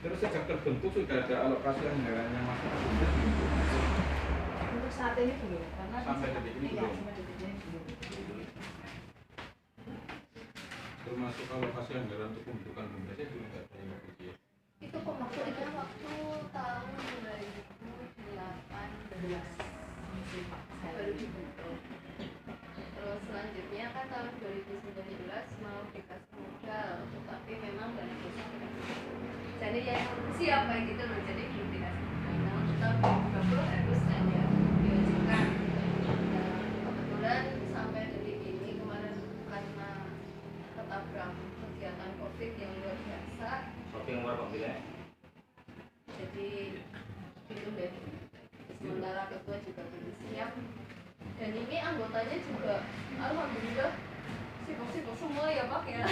Terus sejak terbentuk sudah ada alokasi anggaran yang masuk ke BUMDes Untuk saat ini belum, karena sampai detik ini belum. sampai detik ini belum. Termasuk alokasi anggaran untuk pembentukan BUMDesnya juga nggak ada yang begitu ya. Itu kok waktu tahun 2018 baru dibentuk. Terus selanjutnya kan tahun 2019 mau dikasih modal, tetapi memang dari desa tidak cukup. Jadi yang siapa gitu loh, jadi belum dikasih modal. Nah, tahun 2020 harus ada diajukan. Nah, kebetulan sampai detik ini kemarin karena ketabrak kegiatan COVID yang luar biasa, Shopping luar mobilnya. jadi itu deh. Sementara ketua juga belum siap, dan ini anggotanya juga alhamdulillah sibuk-sibuk semua ya Pak ya.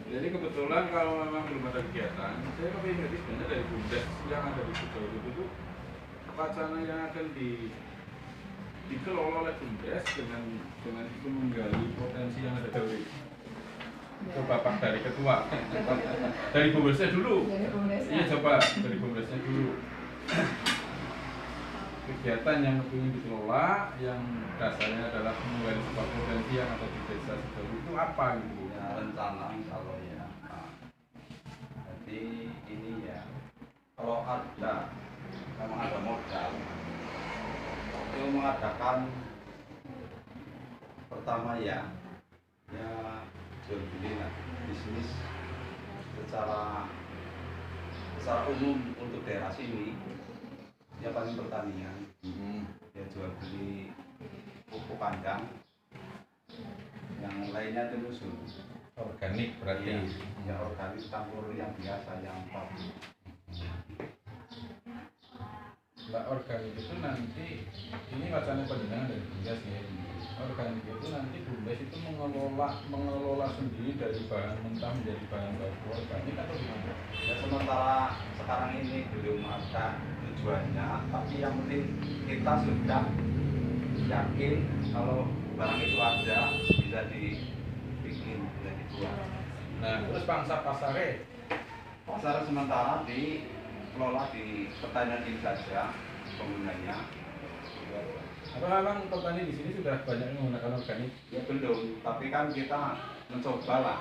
Jadi kebetulan kalau memang belum ada kegiatan, saya kepingin jadi sebenarnya dari BUMDes yang ada di Sidoarjo itu wacana yang akan dikelola oleh BUMDes dengan itu menggali potensi yang ada dari Bapak dari ketua dari BUMDesnya dulu. Iya coba dari BUMDesnya dulu. Kegiatan yang ingin dikelola yang dasarnya adalah menggali sebuah potensi yang ada di desa Sidoarjo itu apa gitu? Ya rencana kalau ya. Nah, jadi ini ya kalau ada memang ada modal itu mengadakan pertama ya jual beli bisnis secara umum untuk daerah sini ya paling pertanian ya jual beli pupuk kandang, yang lainnya itu musuh Organik berarti ya organik campur yang biasa yang pabrik. Lah organik itu nanti ini wacana pendanaan dari BUMDes ya. Organik itu nanti BUMDes itu mengelola sendiri dari bahan mentah menjadi bahan baku organik atau gimana? Ya sementara sekarang ini belum ada tujuannya, tapi yang penting kita sudah yakin kalau barang itu ada bisa dibikin, bisa dibuat. Nah terus pangsa pasarnya Pasar sementara dikelola di pertanian ini saja penggunanya. apa memang petani di sini sudah banyak yang menggunakan organik? Ya belum, tapi kan kita mencoba lah.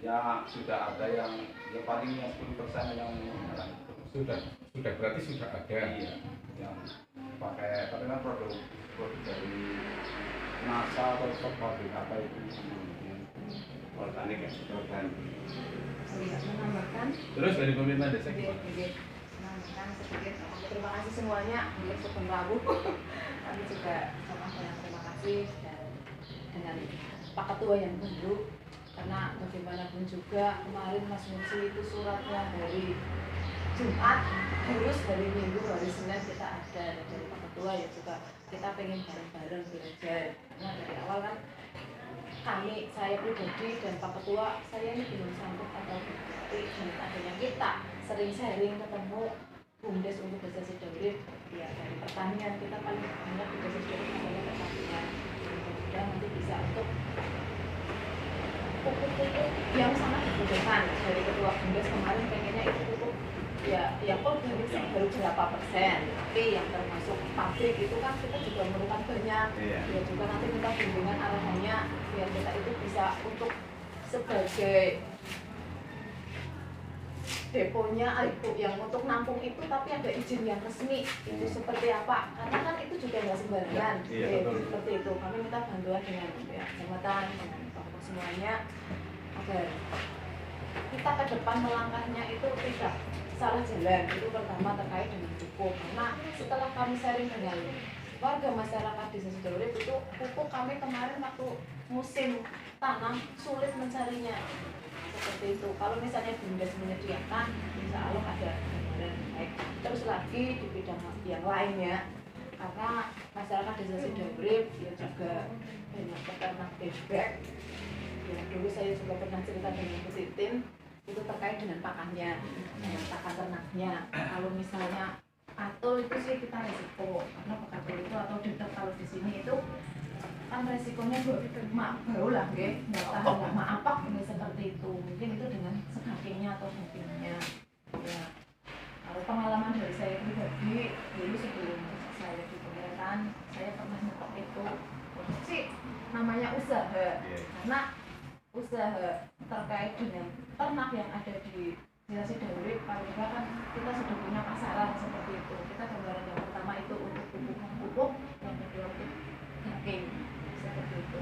Ya sudah ada yang ya paling 10% yang menggunakan itu. Sudah berarti sudah ada. Iya, yang pakai tapi kan produk dari NASA atau pabrik apa itu organik ya, organik. Menambahkan Terus dari pemerintah desa gimana? menambahkan sedikit. Terima kasih semuanya untuk Sugeng Rabu. Kami juga sama banyak terima kasih dan dengan Pak Ketua yang baru, karena bagaimanapun juga kemarin Mas Musi itu suratnya dari Jumat, terus dari Minggu, hari Senin kita ada dari Pak Ketua ya juga kita pengen bareng-bareng belajar. Karena dari awal kan saya pribadi dan Pak Ketua, saya ini belum sanggup atau bukti dengan adanya kita sering sharing ketemu BUMDes untuk desa Sidoarjo ya, dari pertanian kita paling banyak di desa Sidoarjo adanya pertanian. Mudah-mudahan nanti bisa untuk pupuk-pupuk yang sangat dibutuhkan dari ketua BUMDes kemarin pengennya itu pupuk ya yang organik sih baru berapa persen, tapi yang termasuk pabrik itu kan kita juga memerlukan banyak. Iya. Ya juga nanti kita bimbingan arahannya biar kita itu bisa untuk sebagai deponya itu yang untuk nampung itu tapi ada izin yang resmi itu seperti apa, karena kan itu juga nggak sembarangan. Iya, betul. Seperti itu kami minta bantuan dengan ya, kecamatan dengan tokoh semuanya agar kita ke depan melangkahnya itu tidak salah jalan. Itu pertama terkait dengan pupuk, karena setelah kami sharing dengan warga masyarakat desa Sidoarjo itu pupuk kami kemarin waktu musim tanam sulit mencarinya seperti itu. Kalau misalnya BUMDes menyediakan, insya Allah ada gambaran baik. Terus lagi di bidang yang lainnya, karena masyarakat desa Sidoarjo ya juga banyak peternak bebek. Ya, dulu saya juga pernah cerita dengan Bu Titin itu terkait dengan pakannya, dengan pakan ternaknya. Kalau misalnya atau itu sih kita resiko, karena pakan itu atau detek kalau di sini itu kan resikonya bau lah, nggak tahan lama apa ini seperti itu. Mungkin itu dengan segakingnya Iya. Karena usaha terkait dengan ternak yang ada di Desa Sidawurik paling enggak kan kita sudah punya pasaran seperti itu. Kita gambaran yang pertama itu untuk pupuk, yang kedua untuk daging seperti itu.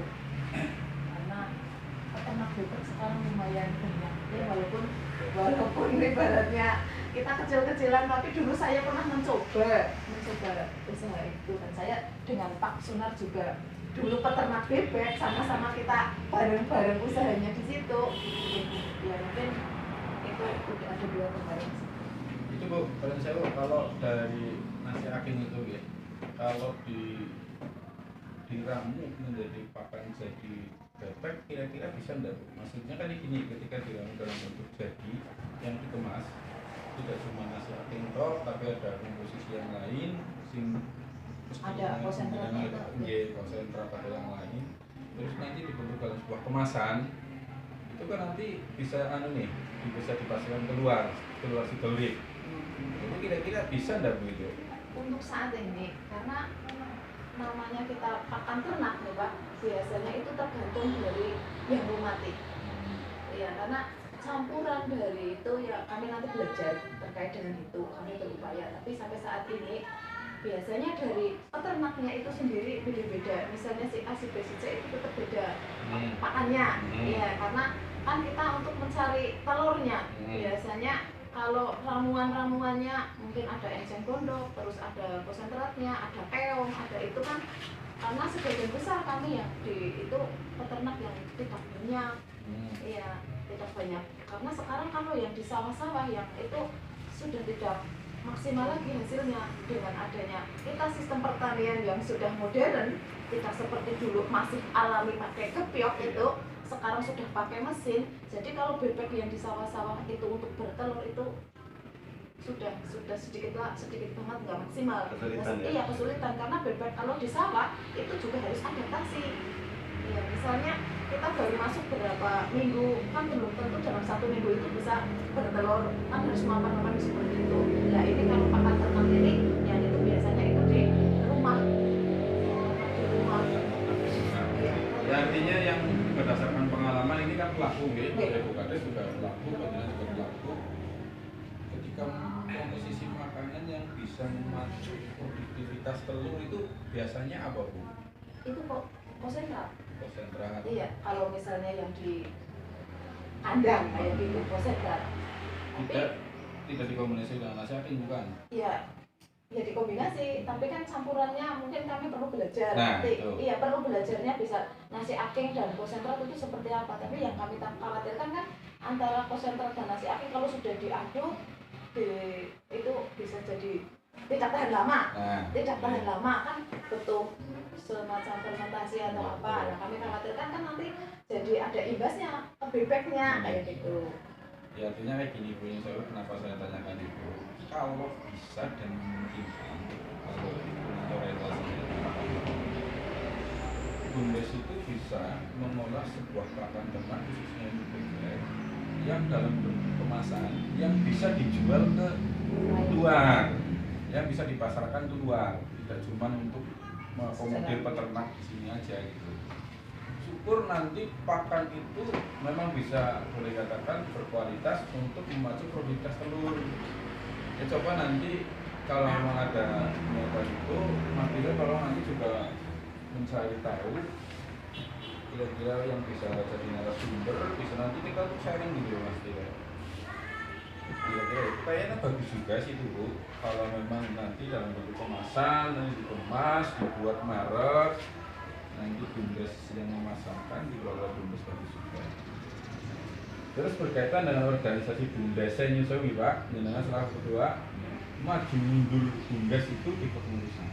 Karena peternak bebek sekarang lumayan banyak ya, walaupun ibaratnya kita kecil-kecilan, tapi dulu saya pernah mencoba usaha itu, dan saya dengan Pak Sunar juga dulu peternak bebek, sama-sama kita bareng-bareng usahanya di situ. Ya mungkin itu udah ada 2 kemarin. Itu Bu, kalau saya kalau dari nasi aking itu ya, kalau diramu menjadi pakan jadi bebek, kira-kira bisa enggak Bu? Maksudnya kan gini, ketika diramu dalam bentuk jadi yang dikemas, tidak cuma nasi aking toh, tapi ada komposisi yang lain, Ada konsentratnya itu. Konsentrat atau yang lain, terus nanti dibentuk dalam sebuah kemasan, itu kan nanti bisa bisa dipasarkan keluar Sidawurik. Jadi kira-kira bisa enggak begitu? Untuk saat ini, karena namanya kita pakan ternak ya Pak, biasanya itu tergantung dari yang mau mati. Ya, karena campuran dari itu ya kami nanti belajar terkait dengan itu, kami berupaya. Tapi sampai saat ini biasanya dari peternaknya itu sendiri beda-beda. Misalnya si A, si B, si C itu tetap beda pakannya. Ya, karena kan kita untuk mencari telurnya biasanya kalau ramuannya mungkin ada enceng gondok, terus ada konsentratnya, ada keong, ada itu kan, karena sebagian besar kami yang di itu peternak yang tidak banyak. Iya, tidak banyak. Karena sekarang kalau yang di sawah-sawah yang itu sudah tidak maksimal lagi hasilnya dengan adanya kita sistem pertanian yang sudah modern, tidak seperti dulu masih alami pakai kepiok itu, sekarang sudah pakai mesin. Jadi kalau bebek yang di sawah-sawah itu untuk bertelur itu sudah sedikit banget nggak maksimal. Kesulitan, ya? Iya, kesulitan karena bebek kalau di sawah itu juga harus adaptasi. Ya, misalnya kita baru masuk berapa minggu, kan belum tentu dalam 1 minggu itu bisa bertelur, kan harus makan seperti itu. Nah ini kalau pakan ternak ini, yang itu biasanya itu di rumah. Ya, Ya, artinya yang berdasarkan pengalaman ini kan pelaku ya, Ibu Kades juga pelaku, Bapak juga pelaku. Ketika komposisi makanan yang bisa memacu produktivitas telur itu biasanya apa Bu? itu kok konsentrat. Konsentrat. Iya, kalau misalnya yang di kandang kayak gitu konsentrat. Tidak dikombinasi dengan nasi aking bukan? Iya, ya dikombinasi, tapi kan campurannya mungkin kami perlu belajar. Nah, Nanti, itu. iya perlu belajarnya bisa nasi aking dan konsentrat itu seperti apa. Tapi yang kami khawatirkan kan antara konsentrat dan nasi aking kalau sudah diaduk itu bisa jadi tidak tahan lama. Tidak tahan lama kan butuh semacam fermentasi atau apa. Nah, kami khawatirkan kan nanti jadi ada imbasnya ke bebeknya kayak gitu. Ya artinya kayak gini Bu, yang saya kenapa saya tanyakan itu, kalau bisa dan memungkinkan, kalau itu orientasinya Bumdes itu bisa mengolah sebuah pakan ternak khususnya untuk bebek yang dalam bentuk kemasan yang bisa dijual ke luar, yang bisa dipasarkan ke luar, tidak cuma untuk mengakomodir peternak di sini aja gitu. Syukur nanti pakan itu memang bisa boleh katakan berkualitas untuk memacu produktivitas telur. Ya coba nanti kalau memang ada niatan itu, Mas Dila kalau nanti juga mencari tahu kira-kira yang bisa jadi narasumber, bisa nanti kita tuh sharing gitu ya Mas Dila. Kira-kira itu kayaknya bagus juga sih itu Bu, kalau memang nanti dalam bentuk kemasan, nanti dikemas, dibuat merek, nanti Bumdes yang memasarkan dikelola Bumdes bagus juga. Terus berkaitan dengan organisasi Bumdes saya nyusul Pak, dengan selaku ketua maju mundur Bumdes itu di kepengurusan.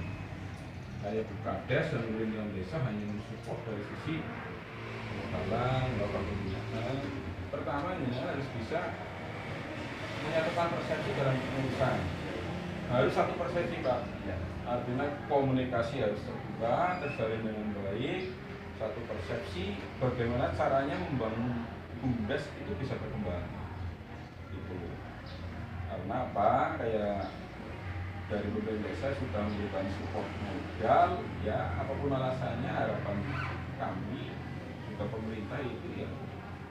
Saya Bukades dan pemerintahan desa hanya mensupport dari sisi pengetahuan, melakukan pembinaan. Pertama ini harus bisa menyatukan persepsi dalam kepengurusan. Harus satu persepsi Pak. Artinya komunikasi harus terbuka, terjalin dengan baik, satu persepsi bagaimana caranya membangun Bumdes itu bisa berkembang gitu. Karena apa, kayak dari pemerintah desa sudah memberikan support modal, ya apapun alasannya harapan kami juga pemerintah itu ya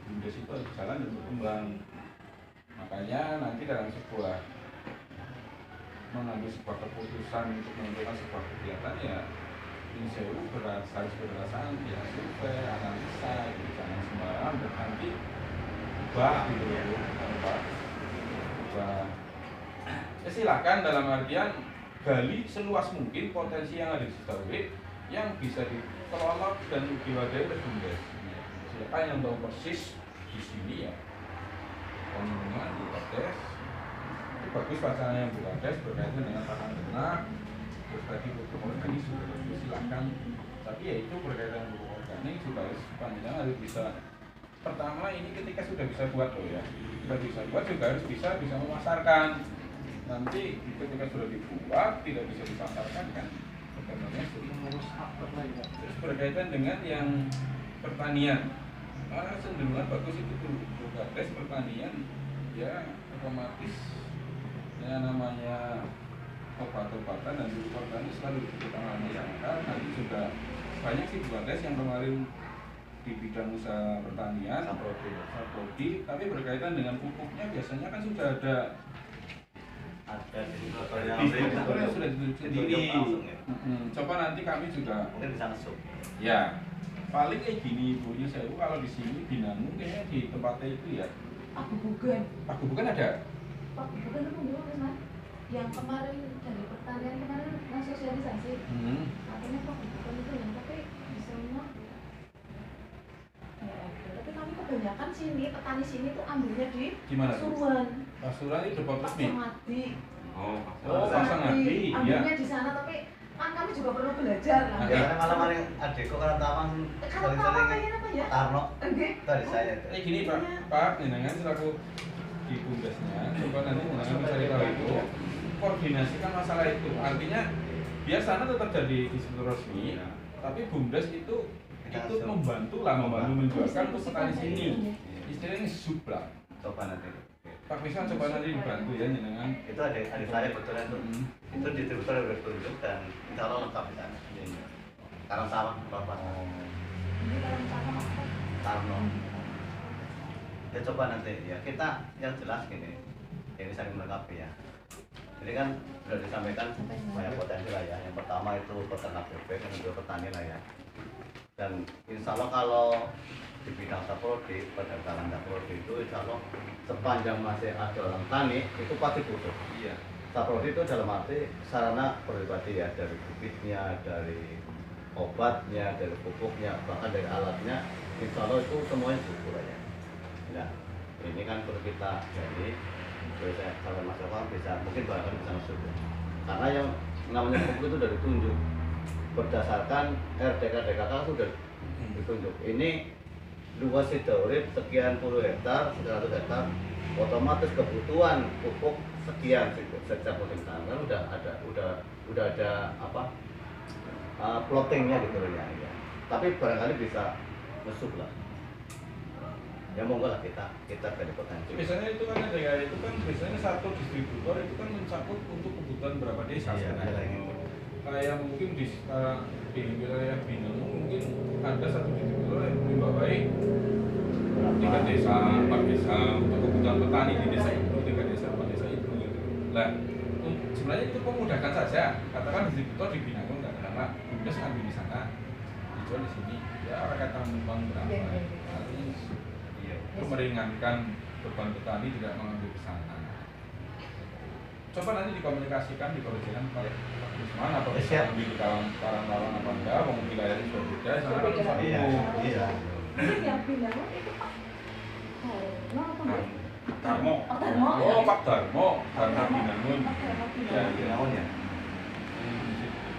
BUMDes itu harus jalan dan berkembang. Makanya nanti dalam sebuah mengambil sebuah keputusan untuk menentukan sebuah kegiatan ya ini saya harus berdasarkan ya survei, analisa, gitu. Jangan sembarangan dan nanti ubah gitu loh, ubah. Ya silakan dalam artian gali seluas mungkin potensi yang ada di Cisauk yang bisa dikelola dan diwadahi oleh BUMDes. Silakan yang tahu persis di sini ya pengumuman BUMDes itu bagus wacana yang BUMDes berkaitan dengan tahan ternak. Terus tadi pupuk organik sudah silakan, tapi ya itu berkaitan dengan pupuk organik juga harus panjang harus bisa. Pertama ini ketika sudah bisa buat loh ya, sudah bisa buat juga harus bisa memasarkan. Nanti ketika sudah dibuat tidak bisa dipasarkan kan sebenarnya mengurus apa lagi. Terus berkaitan dengan yang pertanian, cenderungan bagus itu BUMDes pertanian ya otomatis yang namanya obat-obatan dan pupuk organik selalu ditangani masyarakat. Nanti juga banyak sih BUMDes yang kemarin di bidang usaha pertanian saprodi, tapi berkaitan dengan pupuknya biasanya kan sudah ada distributornya sudah ditunjuk sendiri. Coba nanti kami juga mungkin bisa ngesuk ya paling kayak gini ibunya saya kalau di sini Binangun kayaknya di tempatnya itu ya Pak Gubukan ada Pak bukan itu dulu kan yang kemarin dari pertanian kemarin sosialisasi katanya Pak bukan itu yang tapi misalnya ya tapi kami kebanyakan sini petani sini tuh ambilnya di gimana Pasuruan. Pasuruan itu depan resmi. Pasangadi. Pasangadi iya. Ambilnya di sana tapi kan kami juga perlu belajar lah. karena malam adekku karena tawang Kalau tahu kayaknya apa ya? Tarno Oke. dari saya itu Gini Pak, jenengan selaku di BUMDesnya, coba nanti jenengan mencari tahu itu, koordinasikan masalah itu. Artinya biar sana tetap jadi distributor resmi, tapi BUMDes itu ikut membantu menjualkan untuk petani sini. Istilahnya sublah. coba nanti Pak Misal coba nanti dibantu ya jenengan. itu adik saya kebetulan itu distributor yang bertunjuk dan insya Allah lengkap di sana karena sawah bapak Ini kalau misalnya apa? Tarno ya coba nanti ya kita yang jelas gini ini saling melengkapi ya jadi kan sudah disampaikan banyak potensi lah ya yang pertama itu peternak bebek yang kedua petani lah ya dan insya Allah kalau di bidang saprodi perdagangan saprodi itu insya Allah sepanjang masih ada orang tani itu pasti butuh Iya. saprodi itu dalam arti sarana pribadi ya dari bibitnya dari obatnya dari pupuknya bahkan dari alatnya insya Allah itu semuanya butuh lah ya nah ini kan perlu kita jadi saya kalau Mas Eva bisa mungkin barangkali bisa masuk karena yang namanya pupuk itu sudah ditunjuk berdasarkan RDK-DKK sudah ditunjuk ini luas hidrolit sekian puluh hektar, 100 hektar, otomatis kebutuhan pupuk sekian setiap musim tanam kan udah ada apa plottingnya gitu ya. Tapi barangkali bisa mesuk lah. Ya monggo lah kita dari potensi. Biasanya itu kan ada ya, itu kan biasanya satu distributor itu kan mencakup untuk kebutuhan berapa desa sebenarnya. Kayak mungkin di wilayah Binangun mungkin ada satu distributor yang membawahi 3 desa, 4 desa untuk kebutuhan petani di desa itu, 3 desa, 4 desa itu gitu. Nah, sebenarnya itu memudahkan saja. Katakan distributor di Binangun nggak karena BUMDes ngambil di sana, dijual di sini. Ya orang kata numpang berapa? Artinya itu meringankan beban petani tidak mengambil ke sana. Coba nanti dikomunikasikan, dikoordinasikan mana apa bisa ambil di karang-karang apa enggak, mau wilayahnya sudah beda, sana kan bisa Iya. Ini yang Binangun itu Pak Darmo. Oh, Darmo. Oh, Pak Darmo, karena Binangun. Ya, Binangun ya.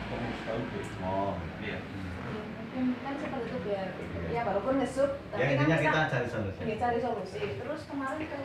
Pengurus tahu deh. Oh, iya. kan seperti itu biar ya walaupun ngesuk Ya tapi kan intinya kita cari solusi. cari solusi terus kemarin